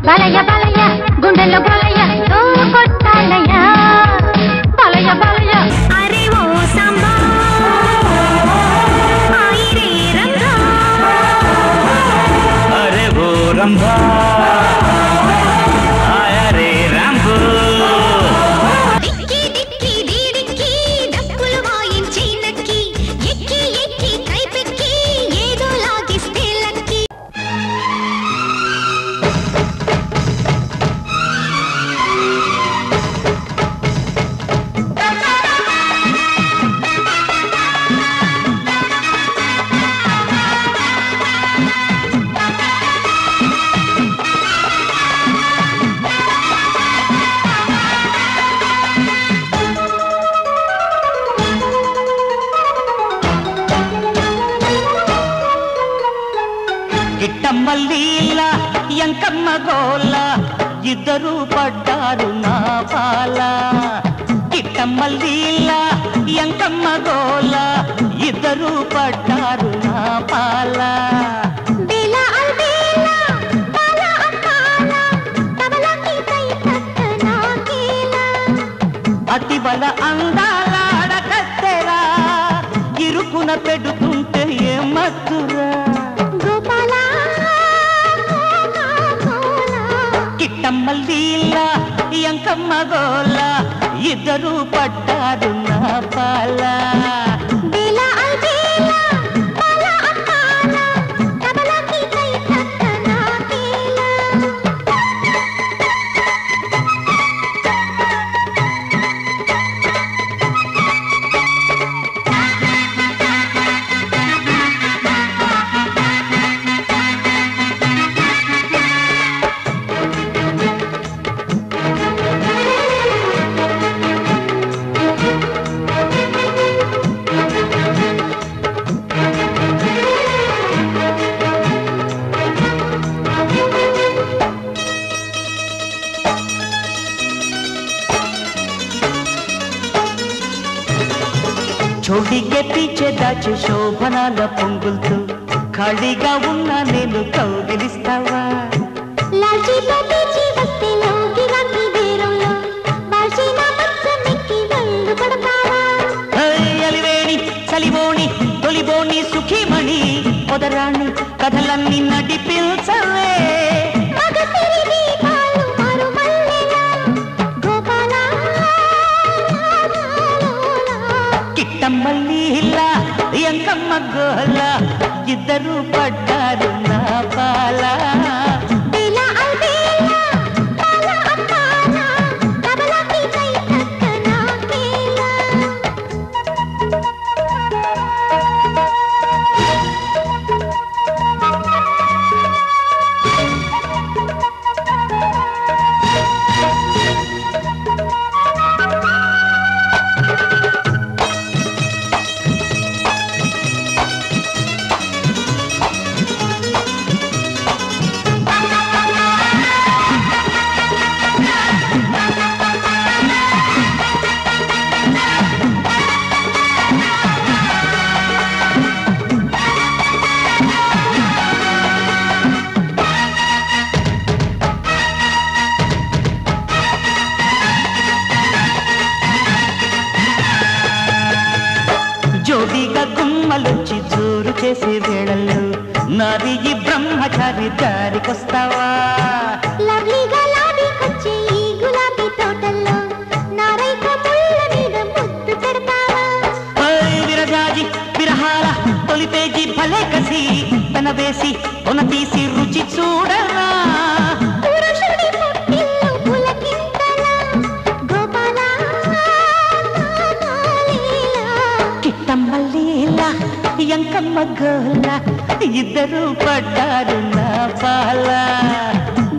బాలయ్య బాలయ్య గుండెల్లో బాలయ్య కొట్టాలయ్య బాలయ్య బాలయ్య అరే ఓ సంబా ఆయిరే రంగా అరే ఓ రంభా ఆయరే రంభు డిక్కి డిక్కి డిక్కి డప్పులు వాయించి నక్కి ఎక్కి ఎక్కి కైపెక్కి ఏదో లాగిస్తే లక్కి కిట్టమ్మల్లీల ఎంకమ్మ గోల ఇద్దరు పడ్డారు నా పాల కిట్టమ్మల్లీల ఎంకమ్మ గోల ఇద్దరు పడ్డారు నా పాల బేలా అల్బేలా బాలా అమ్మాలా తబలకి కై పట్టనా కేలా అతివల అందాలాడ కత్తెరా ఇరుకున పెడుతుంటే ఏమత్తురా గోపాలా కిట్టమ్మల్లీల ఎంకమ్మ గోల ఇద్దరు పడ్డారు నా పాల బేలా అల్బేలా బాలా అమ్మాలా తబలకి కై పట్టనా కేలా చోటికే పీచే దాచే శోభనాల పొంగులతో ఖాళీగా ఉన్నా నేను కౌగిలిస్తావా లాల్చి పీచి వస్తే లోకి రాకి బేరంలో బాల్చిన పచ్చమెక్కి వల్లు పడతావా అలివేణి చలివోణి తొలిబోణి సుఖీమణి పొదరాణి కథలన్నీ నడిపించవే మగ తిరిగి పాలు మారు మల్లెలా గోపాలా కిట్టమ్మల్లీల ఎంకమ్మ గోల ఇద్దరు పడ్డారు నా పాల బేలా అల్బేలా బాలా అమ్మాలా తబలకి కై పట్టనా కేలా జోడిగా గుమ్మలొచ్చి జోరు చేసే వేళల్లో నాది ఈ బ్రహ్మచారి దారికొస్తావా లవ్లీగా లాబీకొచ్చే ఈ గులాబీ తోటల్లో నారైక ముళ్ళ మీద ముద్దు పెడతావా విరజాజి విరహాల తొలి పేజీ భలే కసి పెనవేసి కొన తీసి రుచి చూడరా పురుషుడి పుట్టిల్లు పులకింతలా గోపాలా కిట్టమ్మల్లీల ఎంకమ్మ గోల ఇద్దరు పడ్డారు నా పాల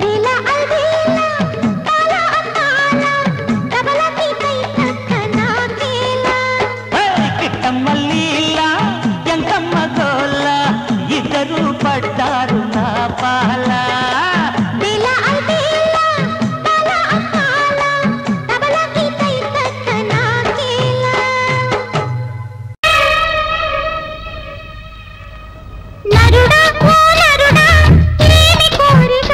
బేలా అల్బేలా బాలా అమ్మాలా తబలకి కై పట్టనా కేలా కిట్టమ్మల్లీల ఎంకమ్మ గోల ఇద్దరు పడ్డారు నా పాల బేలా అల్బేలా బాలా అమ్మాలా తబలకి కై పట్టనా కేలా నరుడా ఓ నరుడా ఏమి కోరిక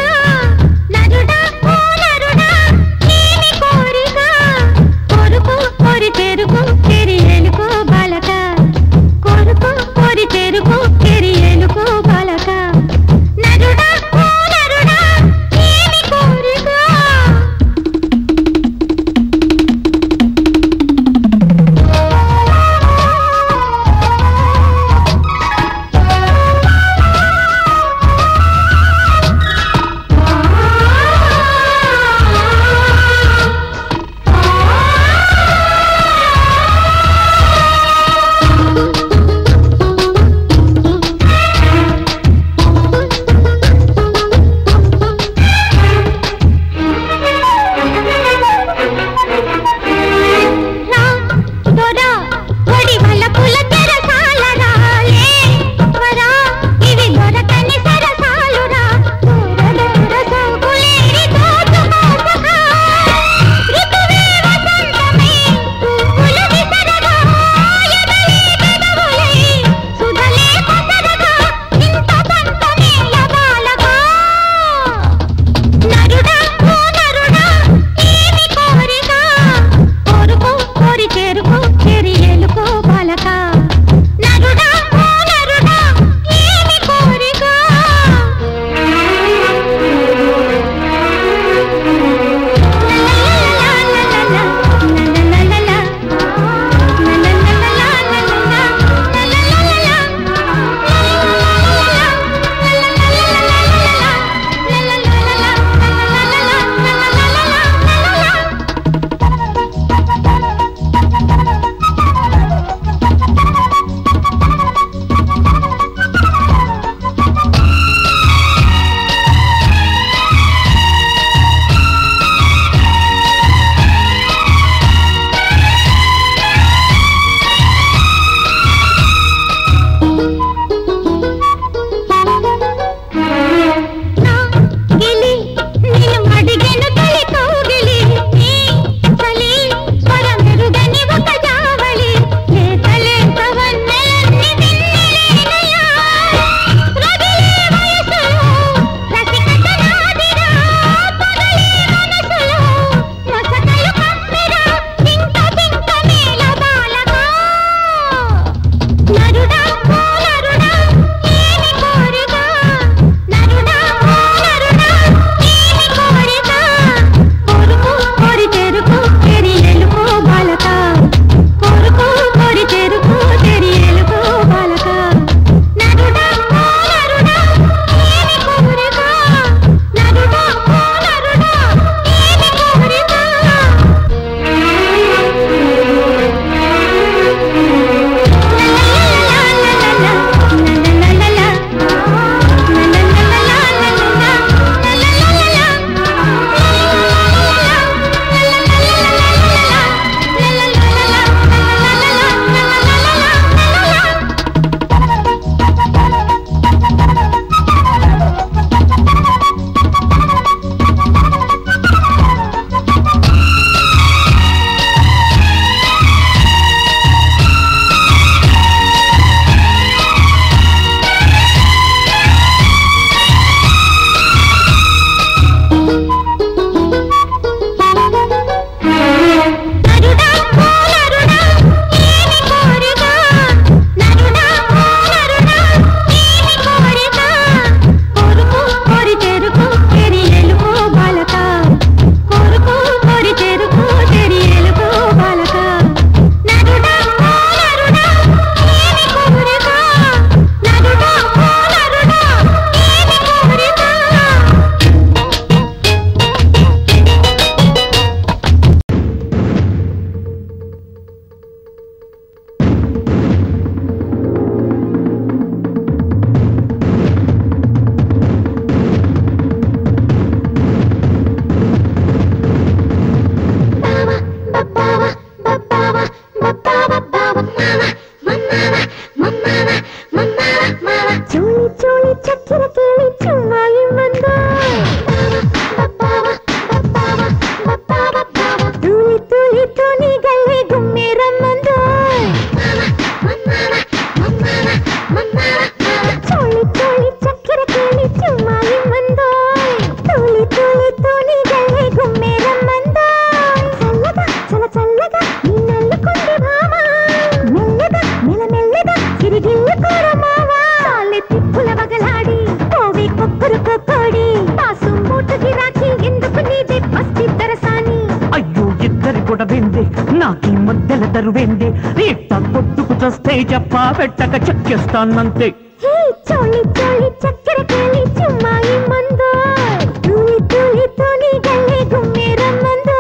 మధ్యల తరువేంది ఇట్ట కొట్టుకు చస్తే చెప్పా పెట్టక చెక్కేస్తానంతే చోళి చోళి చక్కెర కేళి చుమ్మాయి మందో తూలి తూలి తూలి గల్లే గుమ్మేర మందో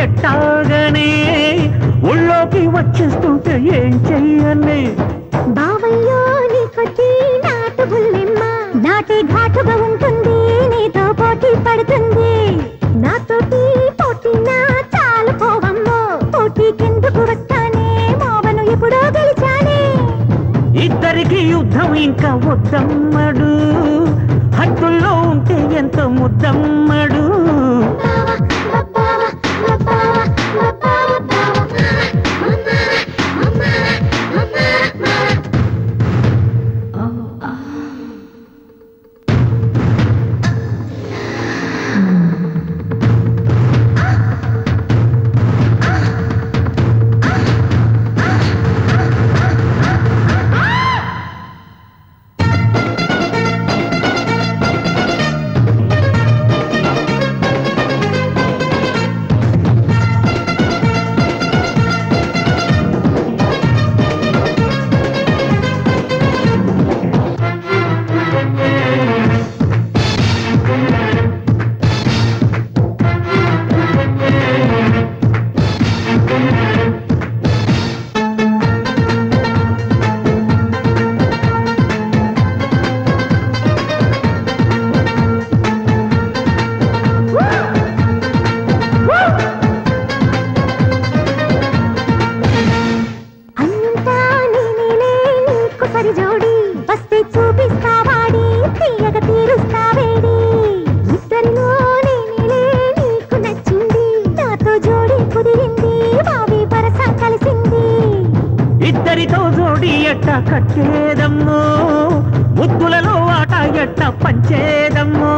ఎట్టాగనే ఉళ్ళోకి వచ్చేస్తుంటే ఏం చెయ్యనే బావయ్యో నీ కొద్ది నాటు బుల్లెమ్మ నాటి ఘాటుగా ఉంటుంది నీతో పోటీ పడుతుంది నాతోటి పోటీ నా చాలు పోవమ్మో పోటీ కిందకు వస్తానే మోవను ఎప్పుడో గెలిచానే ఇద్దరికి యుద్ధం ఇంకా వద్దమ్మడు హద్దుల్లో ఉంటే ఎంత ముద్దమ్మడు ఇద్దరితో జోడి ఎట్ట కట్టేదమ్మో ముద్దులలో ఆట ఎట్ట పంచేదమ్మో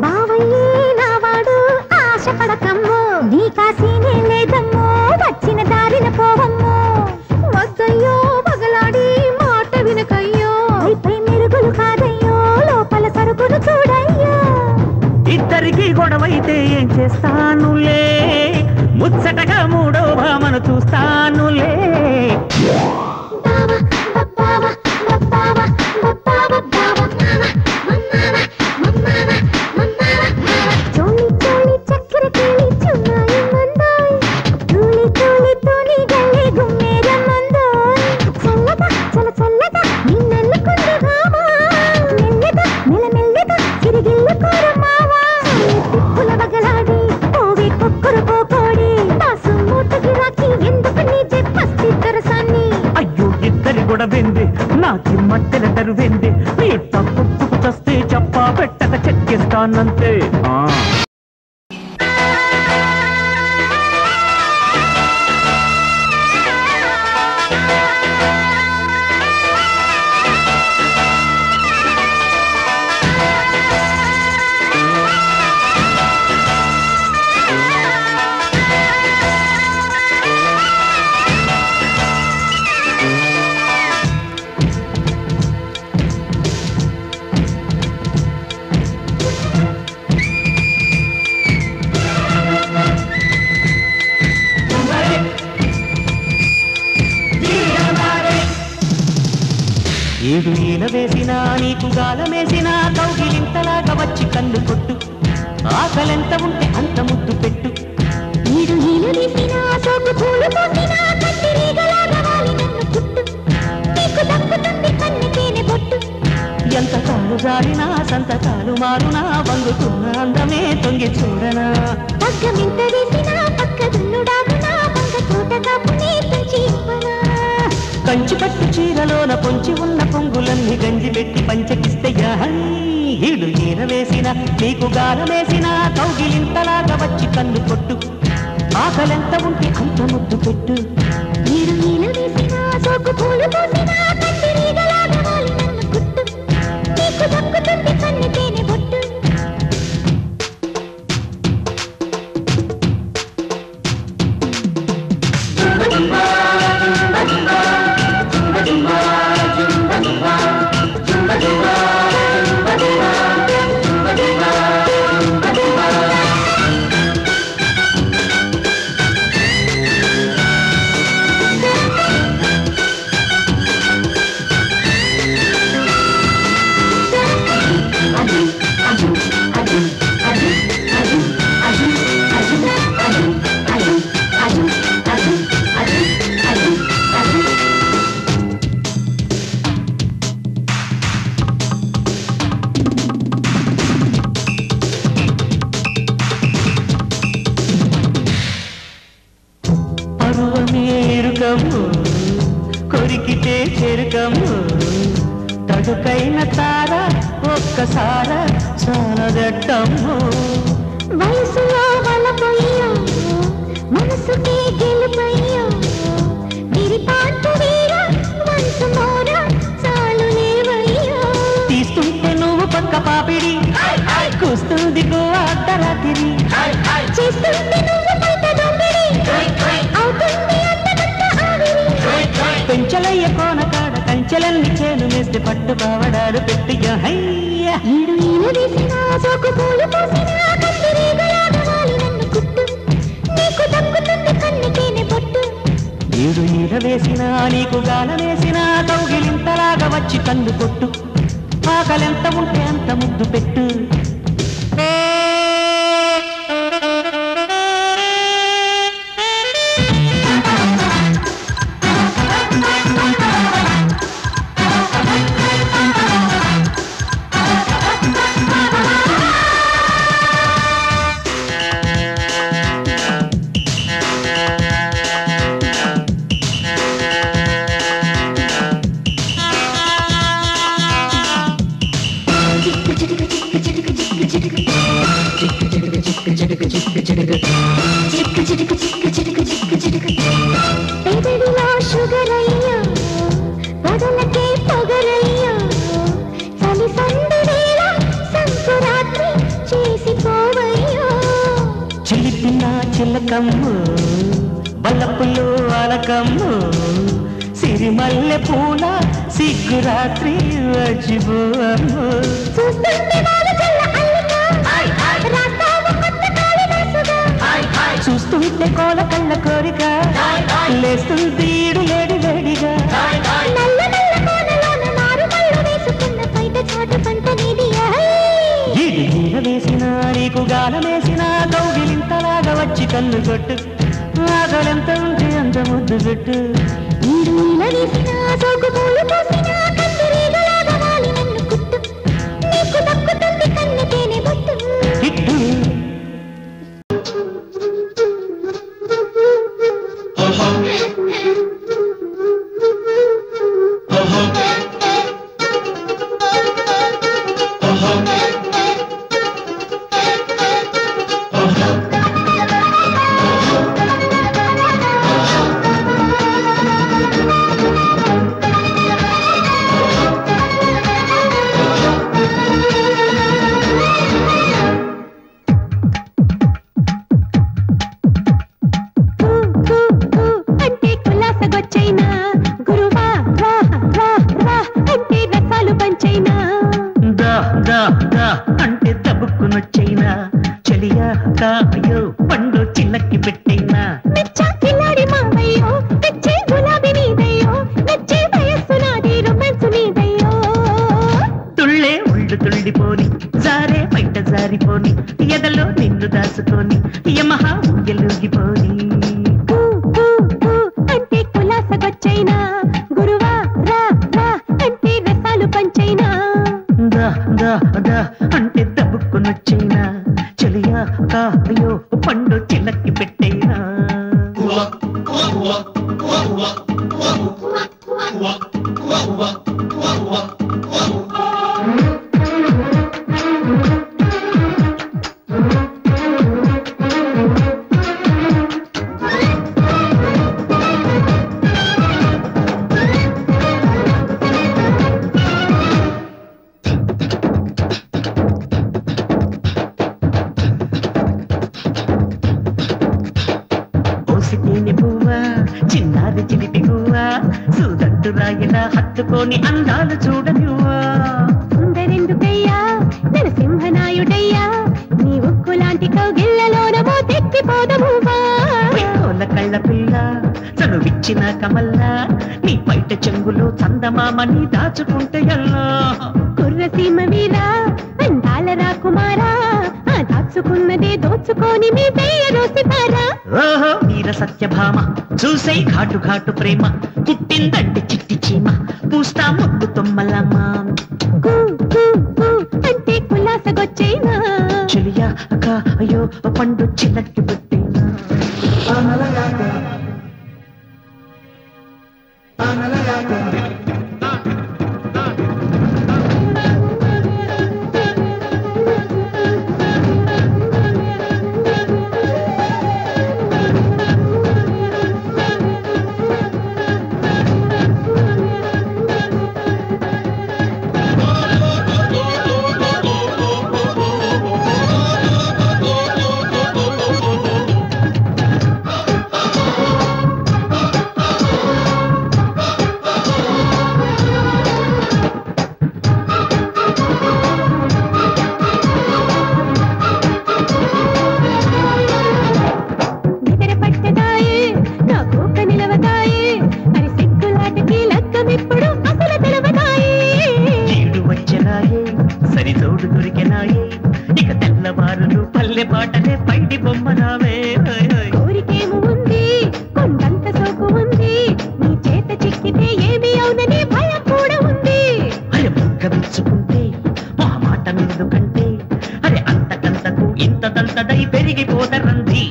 బావయ్యే నావాడు ఆశపడకమ్మో నీ కాసీనే లేదమ్మో వచ్చిన దారిన పోవమ్మో వద్దయ్యో పగలాడి మాట వినకయ్యో పై మెరుగులు కాదయ్యో లోపల సరుకును చూడయ్యో ఇద్దరికి గొడవైతే ఏం చేస్తానులే ముచ్చటగా మూడో భామను చూస్తానులే చోళి చోళి చక్కెర కేళి చుమ్మాయి మందోయ్ తూలి తూలి తూలి గల్లే గుమ్మేర మందోయ్ చల్లగా చల చల్లగా నిన్నెల్లుకుంది భామా మెల్లగా మెల్లమెల్లగా తిరిగిల్లు కోర మావా తిప్పుల బగలాడి పోవే కొక్కురు పోకోడి బాసు మూటకి రాకి ఎందుకు నీ చెప్పస్తి దొరసాన్ని అయ్యో ఇద్దరి గొడవెంది నాకి మధ్యల తరువెంది ఇట్ట కొట్టుకు చస్తే చెప్పా పెట్టక చెక్కేస్తానంతే ఏడు ఈల వేసినా నీకు గాలమేసినా కౌగిలింతలాగా వచ్చి కన్ను కొట్టు ఆకలెంత ఉంటే అంత ముద్దు పెట్టు ఏడు ఈల వేసినా సోకు పూలు పోసినా కత్తిరీగలాగా వాలి నన్ను కుట్టు నీకు దక్కుతుంది కన్నెకేనే బొట్టు ఎంత కాలు జారినా సంతకాలు మారునా వంగుతున్న అందమే తొంగి చూడనా పగ్గమింత వేసినా పక్క దున్నుడాగునా వంగ తోట కాపునే తుంచి ఇవ్వనా కంచి పట్టు చీరలోన పొంచి ఉన్న పొంగులన్నీ గంజి పెట్టి పంచకిస్తే ఈడు ఈల వేసిన నీకు గాలమేసిన కౌగిలింతలాగా వచ్చి కన్ను కొట్టు ఆకలెంత ఉంటే అంత ముద్దు పెట్టు ఏడు ఈల వేసినా సోకు పూలు పోసినా కత్తిరీగలాగా వాలి నన్ను కుట్టు నీకు దక్కుతుంది కన్నెకేనే బొట్టు కొరికితే చెరుకము తడుకైన తార ఒక్కసార సానదట్టము వయసులో వలపోయ్యో మనసుకే గెలుపయ్యో విరిపాటు వీర మనసు మోర చాలు లేవయ్యో తీస్తుంటే నువ్వు పక్క పాపిడి కూస్తుంది గోవా అర్ధరాత్రి చేస్తుంటే నువ్వు బయట దొంగిడి అవుతుంది అంతకంత ఆవిరి పెంచలయ్య కోన కాడ కంచెలన్నీ చేను వేస్తే పట్టు పావడాలు పెట్టి ఏడు ఈల వేసినా సోకు పూలు పోసినా కత్తిరీగలాగా వాలి నన్ను కుట్టు నీకు దక్కుతుంది కన్నెకేనే బొట్టు ఏడు ఈల వేసినా నీకు గాలమేసినా కౌగిలింతలాగా వచ్చి కన్ను కొట్టు ఆకలెంత ఉంటే అంత ముద్దు పెట్టు పెదవిలో షుగర్ అయ్యో బదలకే పొగరయ్యో చలి సందు వేళ సంకురాత్రి చేసిపోవయ్యో చిలిపిన చిలకమ్ము బల్లపులు అలకమ్ము సిరిమల్లె పూల సిగ్గురాత్రి వచ్చిపోవమ్ము చూస్తుంటే వాడు చల్ల అల్లిక రాస్తావు కొత్త కాళిదాసుగా చూస్తుంటే కోల కళ్ళ కోరిక లేస్తుంది ఈడు లేడి వేడిగా నల్ల నల్ల కోనలోన నారు మల్లు వేసుకున్న బయట చాటు పంట నీది ఈడు ఈల వేసినా నీకు గాలమేసినా కౌగిలింతలాగా వచ్చి కన్ను కొట్టు ఆకలెంత ఉంటే అంత ముద్దు పెట్టు ఏడు ఈల వేసినా సోకు పూలు పోసినా కత్తిరీగలాగా వాలి నన్ను కుట్టు నీకు దక్కుతుంది కన్నెకేనే బొట్టు హిట్టు దాచుకొని యమహా ఊయలుగిపోని అంటే కులాసగొచ్చైనా గురువా రా రా అంటే రసాలు పంచైనా దా దా దా అంటే దబ్బుకునొచ్చైనా చెలియా కాయో పండు చిలక్కి పెట్టైనా చిన్నారి చిలిపి గువ్వా సూదంటు రాయిలా హత్తుకొని అందాలు చూడనివ్వా సుందరెందుకయ్యా నరసింహనాయుడయ్యా నీ ఉక్కు లాంటి కౌగిళ్లలోన మోతెక్కిపోదమువా కోల కళ్ళ పిల్ల చనువిచ్చిన కమల్లా నీ బయట చెంగులో చందమామని దాచుకుంటే ఎల్లా కుర్రసీమ వీరా అందాల రాకుమారా దాచుకున్నదే దోచుకొని మీ దయ్య రోసితారా ఓహో వీర సత్యభామ చూసే ఘాటు ఘాటు ప్రేమ పుట్టిందంటే చిట్టి చీమ పూస్తా ముద్దు తొమ్మలమ్మ అంటే కులాసగొచ్చైనా చెలియా అక్క అయ్యో పండు చిలక్కి పెట్టేనా సరితోడు దొరికెనాయే ఇక తెల్లవారులు పల్లె పాటలే పైడి బొమ్మనావే కోరికేము ఉంది కొండంత సోకు ఉంది నీ చేత చిక్కితే ఏమి అవునని భయం కూడా ఉంది అరే బుగ్గ విచ్చుకుంటే మా మాట ఎందుకంటే అరే అంతకంతకు ఇంతదంతదై పెరిగిపోదరంది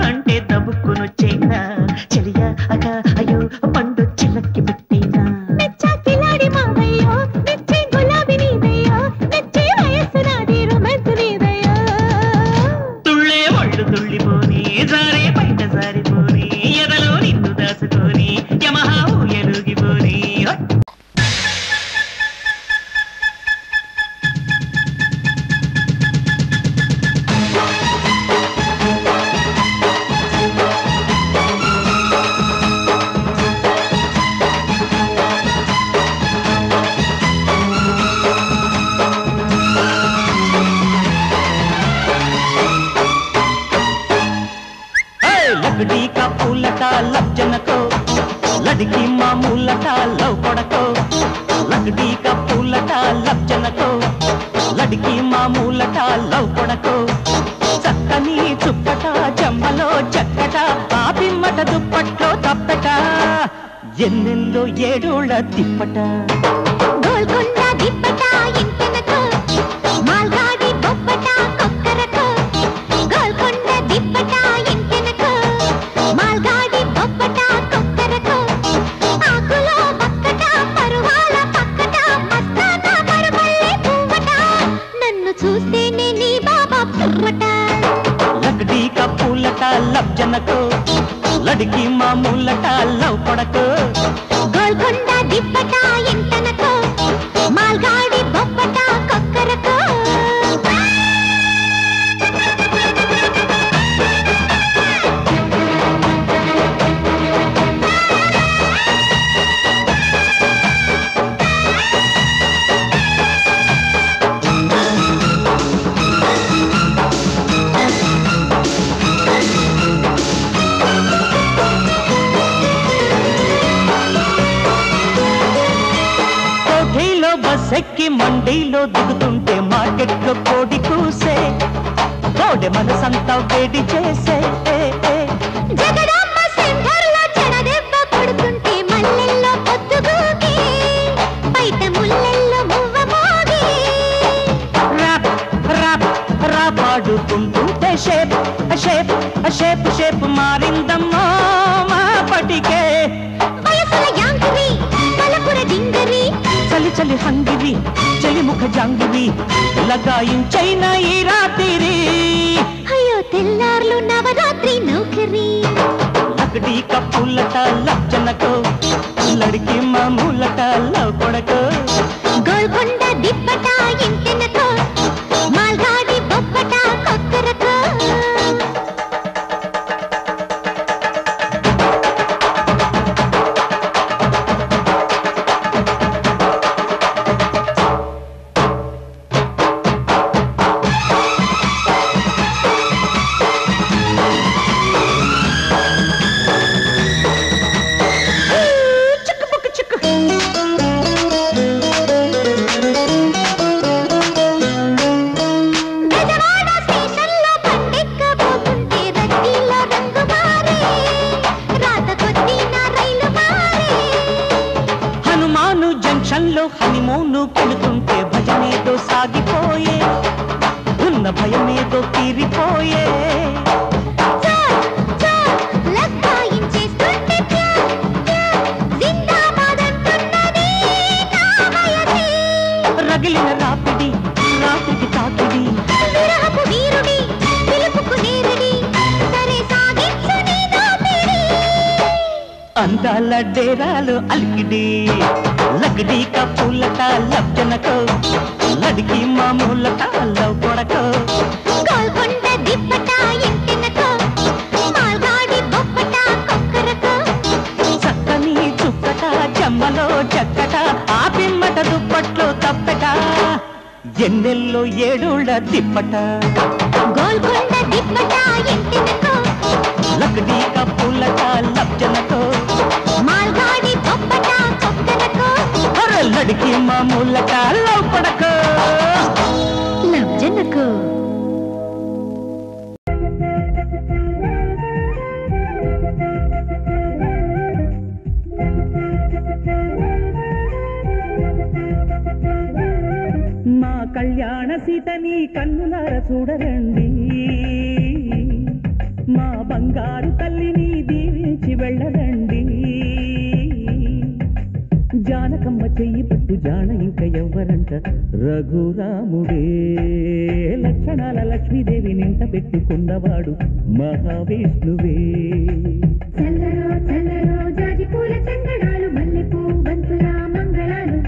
అంటే దబ్బుకునొచ్చైనా చెలియా అక అయ్యో పండు చిలక్కి పెట్టినా కిలాడి మావయ్యో నెచ్చే గులాబీ నీదయ్యో నెచ్చే వయస్సు నాది రొమాన్స్ నీదయ్యో తుళ్ళే ఒళ్ళు తుళ్ళిపోని జారే బయట జారిపోని ఎదలో నిన్ను దాచుకొని యమహా ఊయలుగిపోని लकड़ी का फूलटा लब जनको लड़की मामूलटा लव पड़को लकड़ी का फूलटा लब जनको लड़की मामूलटा लव पड़को चक्कनी चुप्पट जंबलो चक्कट आ बिम्मट दुप्पట్లో తప్పట ఎన్నెందో ఏడోళ్ళ తిప్పట గోల్కొండ దిప్పట ఇంతనకో మాల్గాడి బొప్పట కొక్కరకో గోల్కొండ దిప్పట ఇంతనకో మాల్గాడి బొప్పట కొక్కరకో ఆకులో బక్కట పరువాల పక్కట మస్తాన మరమల్లె పువ్వట నన్ను చూస్తేనే నీ బాబా పువ్వట लकड़ी का फूलटा लब जनको लड़की मामूलटा लव पड़को గోల్కొండ దిప్పట ఇంతనకో మాల్గాడి బొప్పట కొక్కరకో మండీలో దిగుతుంటే మార్కెట్లో కోడి కూసే కోడి మనసంతా వేడి చేసే జగడాంబ సెంటర్లో చెడదెబ్బ కొడుతుంటే మల్లెల్లో పొద్దుగూకి బయట ముల్లెల్లో మువ్వ మోగి ర్యాప్ ర్యాప్ ర్యాప్ ఆడుకుంటుంటే షేప్ షేప్ షేప్ షేప్ మారిందమ్మా మాపటికే వయసుల యాంగిరి పలపుర డింగరి చలి చలి హంగిరి చలి ముఖ జాంగిరి లగాయించైన ఈ రాత్రి అయ్యో తెల్లార్లు నవరాత్రి నౌకరి లకడీ కప్పులట లచ్చనకో లడికి మామూలట లవ్ కొడకో గోల్కొండ దిప్పట ఇంటెనకో మాల్గాడి బొప్పట కొక్కరకో హనీమూను పెడుతుంటే భజనేదో సాగిపోయే ఉన్న భయమేదో తీరిపోయే రగిలిన రాపిడి రాత్రికి తాకిడి విరహపు వీరుడి పిలుపుకు నేరడి సరే సాగించు నీ దోపిడి అందాల డేరాలు అలికిడి లకడీ కప్పులట లబ్జనకో లడికి మామూలట లవ్ కొడకో గోల్కొండ దిప్పట ఇంటెనకో మాల్గాడి బొప్పట కొక్కరకో చక్కని చుక్కట చెమ్మలో చక్కట ఆ పిమ్మట దుప్పట్లో తప్పట ఎన్నెల్లో ఏడుళ్ళ తిప్పట గోల్కొండ దిప్పట ఇంటెనకో లకడీ కప్పులట లబ్జనకో మాల్గాడి బొప్పట కొక్కరకో లడికి మామూలట లవ్ కొడకో లబ్జనకో మా కళ్యాణ సీతని కన్నులార చూడరండి మా బంగారు తల్లిని దీవించి వెళ్ళరండి జానకమ్మ చెయ్యి పట్టు జాన ఇంక ఎవ్వరంట రఘురాముడే లక్షణాల లక్ష్మీదేవి నింట పెట్టుకున్నవాడు మహావిష్ణువే చల్లరో చల్లరో జాజి పూల చందనాలు మల్లెపూ బంతుల మంగళాలు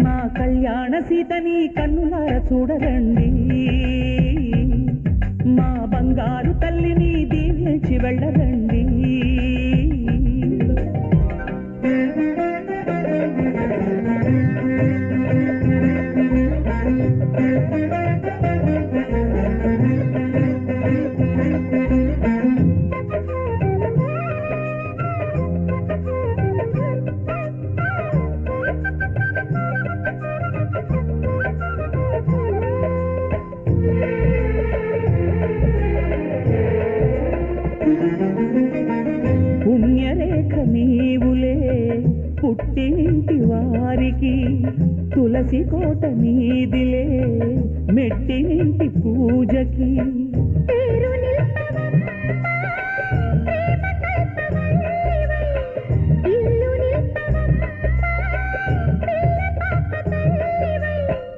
మా కళ్యాణ సీతని కన్నులార చూడరండి మా బంగారు తల్లిని దీవించి వెళ్ళరండి పుణ్యరేఖ నీవులే పుట్టినింటి వారికి తులసి కోట నీదిలే మెట్టినింటి పూజకి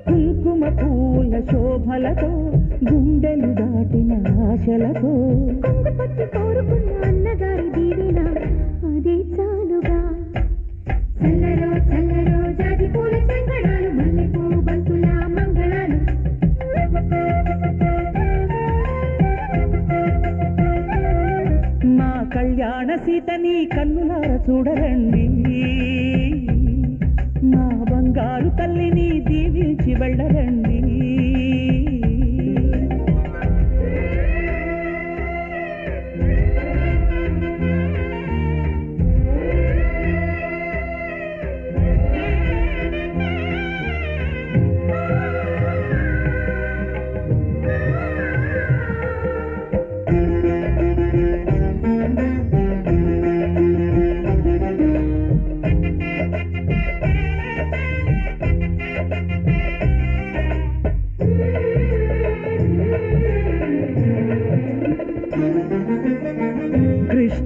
కుంకుమ పూల శోభలతో గుండెలు దాటిన ఆశలతో కొంగుపట్టి కోరుకున్న అన్నగారి దీవెన అదే చాలుగా చల్లరో చల్లరో జాజి పూల చందనాలు మల్లెపూ బంతుల మంగళాలు మా కళ్యాణ సీతని కన్నులార చూడరండి మా బంగారు తల్లిని దీవించి వెళ్ళరండి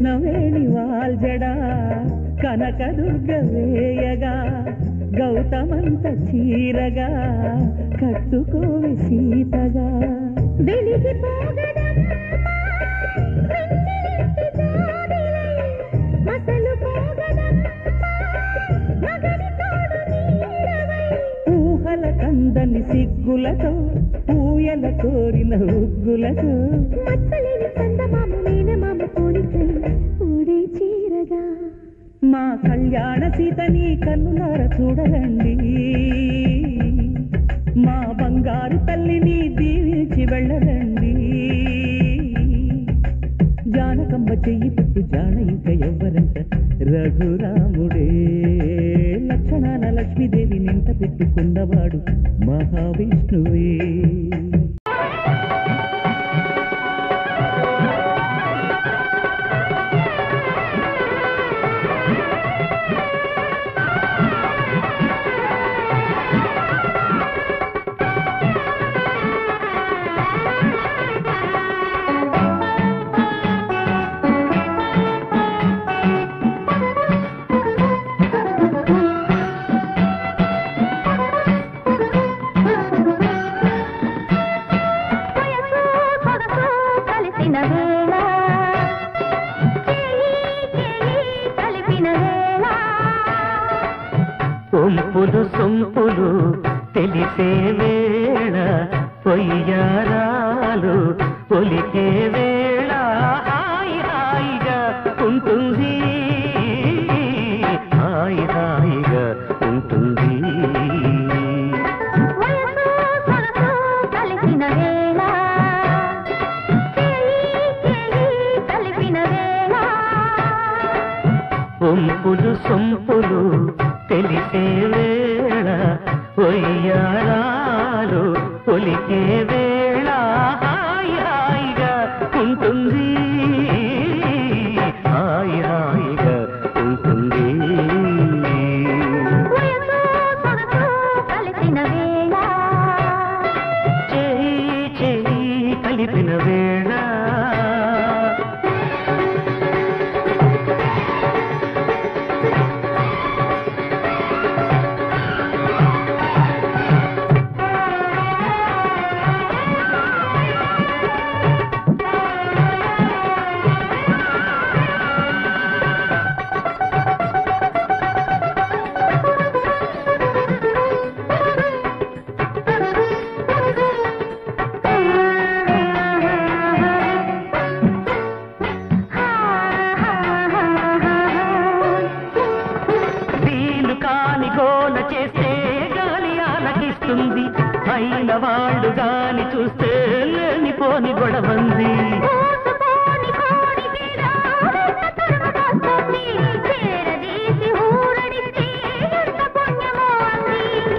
కృష్ణవేణి వాల్జడా కనకదుర్గ వేయగా గౌతమంత చీరగా కట్టుకోవి సీతగా ఊహల కందని సిగ్గులతో ఊయల కోరిన ఉగ్గులతో మా కళ్యాణ సీతని కన్నులార చూడరండి మా బంగారు తల్లిని దీవించి వెళ్ళరండి జానకమ్మ చెయ్యి పుట్టు జాన ఇంక ఎవ్వరంట రఘురాముడే లక్షణాల లక్ష్మీదేవి నింట పెట్టుకున్నవాడు మహావిష్ణువే ఒంపులు సొంపులు తెలిసే వేళ పొయ్యారాలు పొలికే వేళ హాయి హాయిగా ఉంటుంది హాయి హాయిగా ఉంటుంది ఒంపులు సొంపులు తెలిసే వేళ ఒయ్యారాలు ఒలికే వేళ హాయి హాయిగా ఉంటుంది హాయి హాయిగా ఉంటుంది చేయి చేయి కలిపిన వేళ అయిన వాళ్ళు గాని చూస్తే లేనిపోని గొడవంది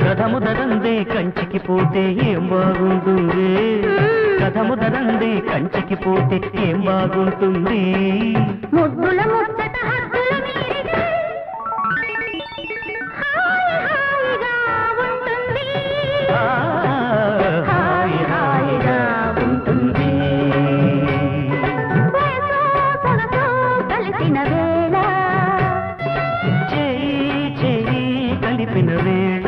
కథము దరందే కంచికి పోతే ఏం బాగుంటుంది కథము దరందే కంచికి పోతే ఏం బాగుంటుంది ముద్దుల ముచ్చట హద్దుల మీరితే హాయి హాయిగా ఉంటుంది కలిపిన వేళ చేయి చేయి కలిపిన వేళ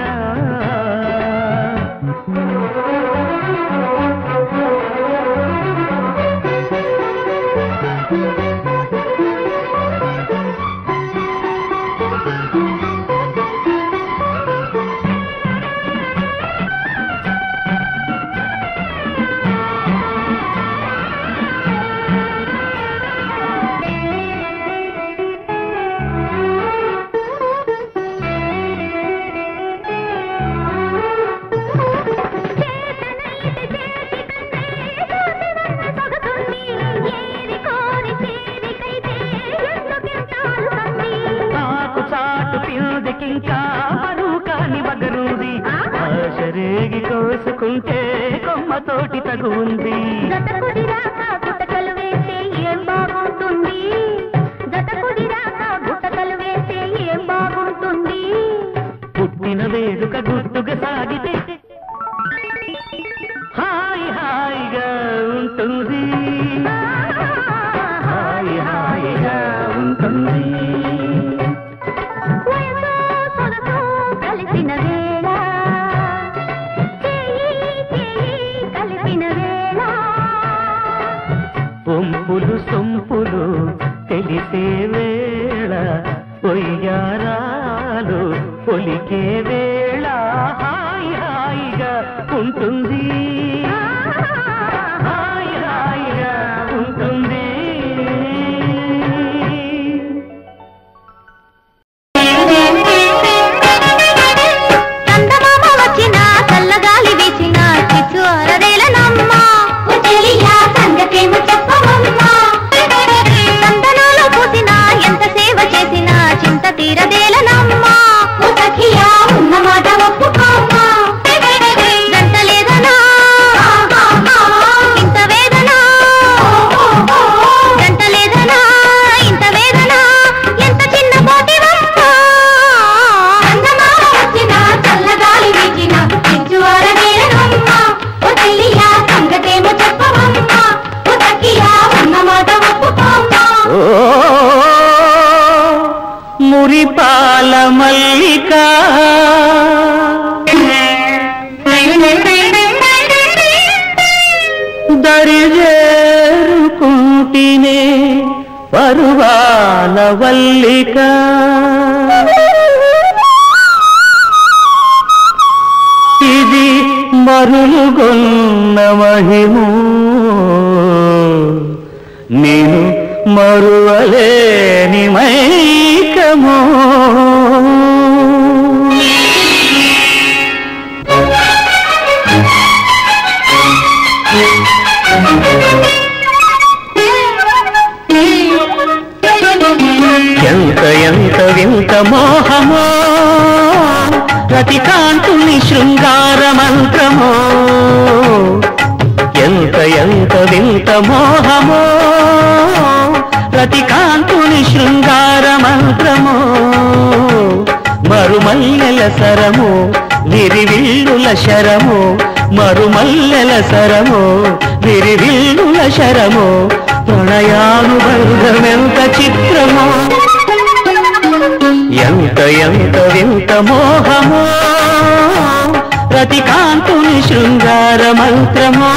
రేగి కోసుకుంటే కొమ్మతోటి తగు ఉంది ఏం బాగుంటుంది ఏం బాగుంటుంది పుట్టిన వేడుక గుర్తుగా సాగితే హాయి హాయిగా ఉంటుంది హాయి హాయిగా ఒంపులు సొంపులు తెలిసే వేళ ఒయ్యారాలు పొలికే వేళ హాయి హాయిగా ఉంటుంది హాయి హాయిగా ఉంటుంది మురిపాల మల్లిక దరిజేరుకుంటినే పరువాల వల్లిక ఇది మరులుగొన్న మహిము నేను మరువలేని మైకమో ఎంత ఎంత వింత మోహమో రతికాంతుని శృంగార మంత్రమో ఎంత ఎంత వింత మోహమో రతికాంతుని శృంగార మంత్రమో మరుమల్లెల సరము విరివిల్లుల శరము మరుమల్లెల సరము విరివిల్లుల శరము ప్రణయానుబంధమెంత చిత్రమో ఎంత ఎంత వింత మోహమో రతికాంతుని శృంగార మంత్రమో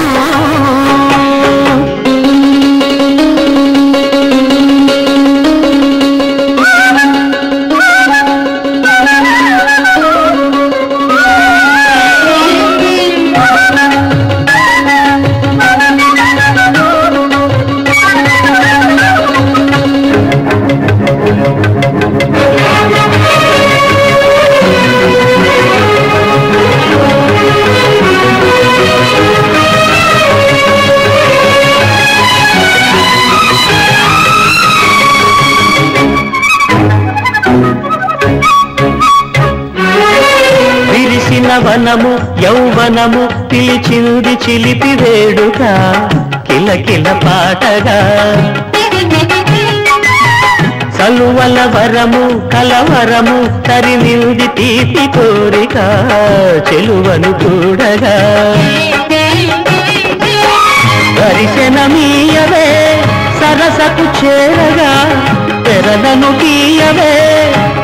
వనము యౌవనము పిలిచింది చిలిపి వేడుక కిలకిల పాటగా సలువల వరము కలవరము తరిమింది తీపి కోరిక చెలువను చూడగా దర్శనమీయవే సరసకు చేరగా తెరలను గీయవే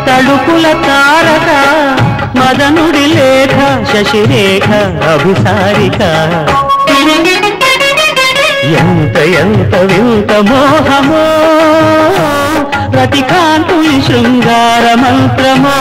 తడుపుల తారక మదనుడి లేఖ శశిరేఖ అభిసారిక ఎంత ఎంత వింత మోహమో రతికాంతుని శృంగార మంత్రమో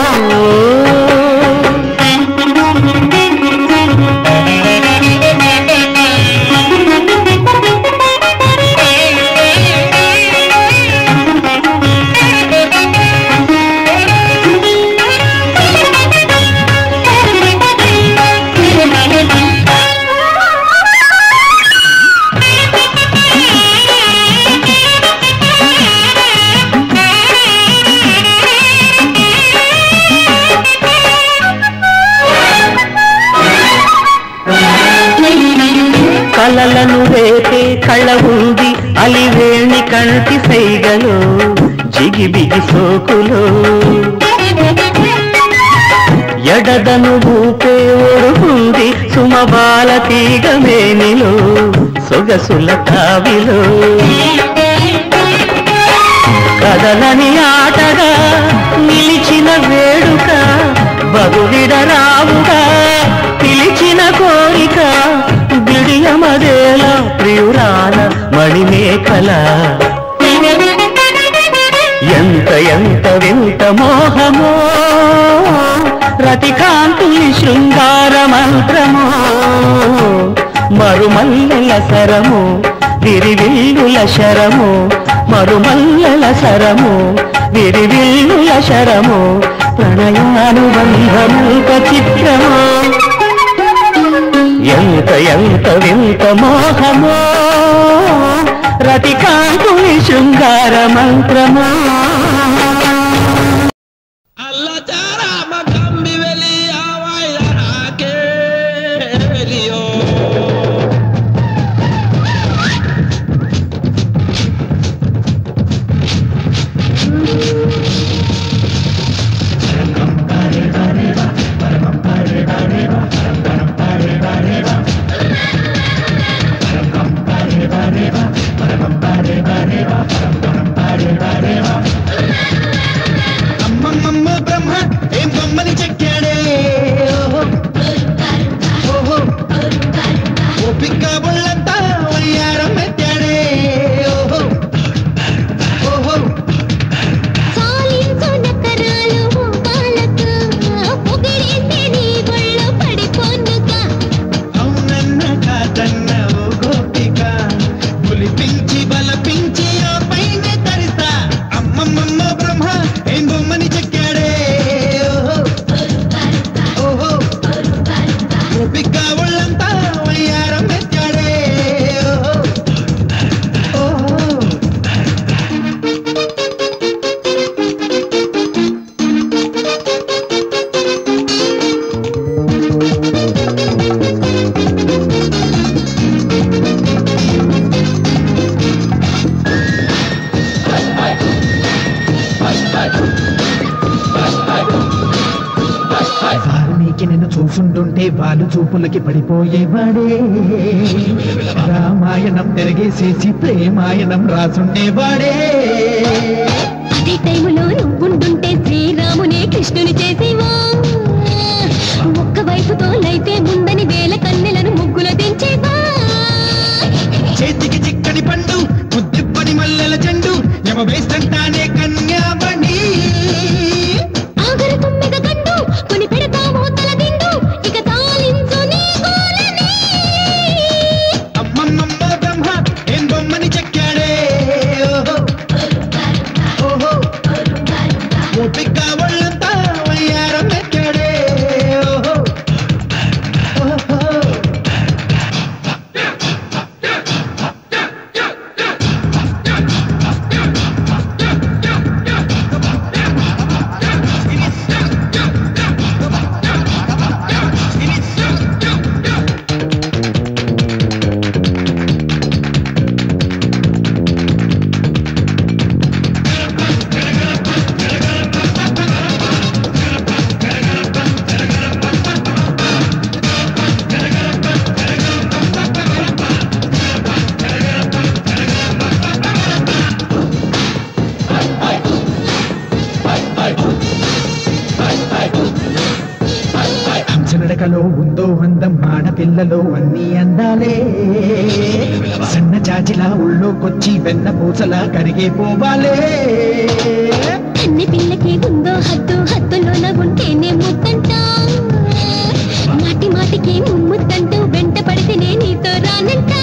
కలలను రేపే కళ ఉంది అలివేణి కంటి సైగలు జిగిబిగి సోకులు ఎడదను ఊపే ఒడుగుంది సుమబాల తీగ మేనిలో సొగసుల తావిలో కదలని ఆటగా నిలిచిన వేడుక బదులిడరావుగా పిలిచిన కోరిక బిడియమదేల ప్రియురాల మణిమేఖల కల ఎంత ఎంత వింత మోహమో రతికాంతుని శృంగార మంత్రమో మరుమల్లెల సరము విరివిల్లుల శరము మరుమల్లెల సరము విరివిల్లుల శరము ప్రణయానుబంధముక చిత్రమో ఎంత ఎంత వింత మోహమో రతికాంతుని శృంగార మంత్రమో చూసుంటుంటే వాళ్ళు చూపులకి పడిపోయేవాడే రామాయణం తిరిగేసేసి ప్రేమాయణం రాసుండేవాడే అదే టైములో నువ్వుంటుంటే శ్రీరామునే కృష్ణుని చేసేవా ఒక్క వైపుతో లైతే ముందని వేల కన్నెలను ముగ్గుల దించేవా చేతికి చిక్కని పండు ముద్దిప్పని మల్లెల చెండు యమ వేస్తంటానే కన్యామణి ఆగర తుమ్మెద కండు కొని పెడతామో తల దిండు ఇక తాలించు నీ గోలని అమ్మమ్మమ్మ బ్రహ్మ ఏం బొమ్మని చెక్కాడే ఓహో ఓపిక ఒళ్ళంతా వయ్యారం ఎక్కాడే నడకలో ఉందో అందం ఆడపిల్లలో అన్నీ అందాలే సన్న చాచిలా ఉళ్ళోకొచ్చి వెన్న పూసలా కరిగే పోవాలే కన్నె పిల్లకి ఉందో హద్దు హద్దులోన ఉంటేనే ముద్దంట మాటి మాటికి ముమ్ముద్దంటూ వెంట పడితేనే నీతో రానంట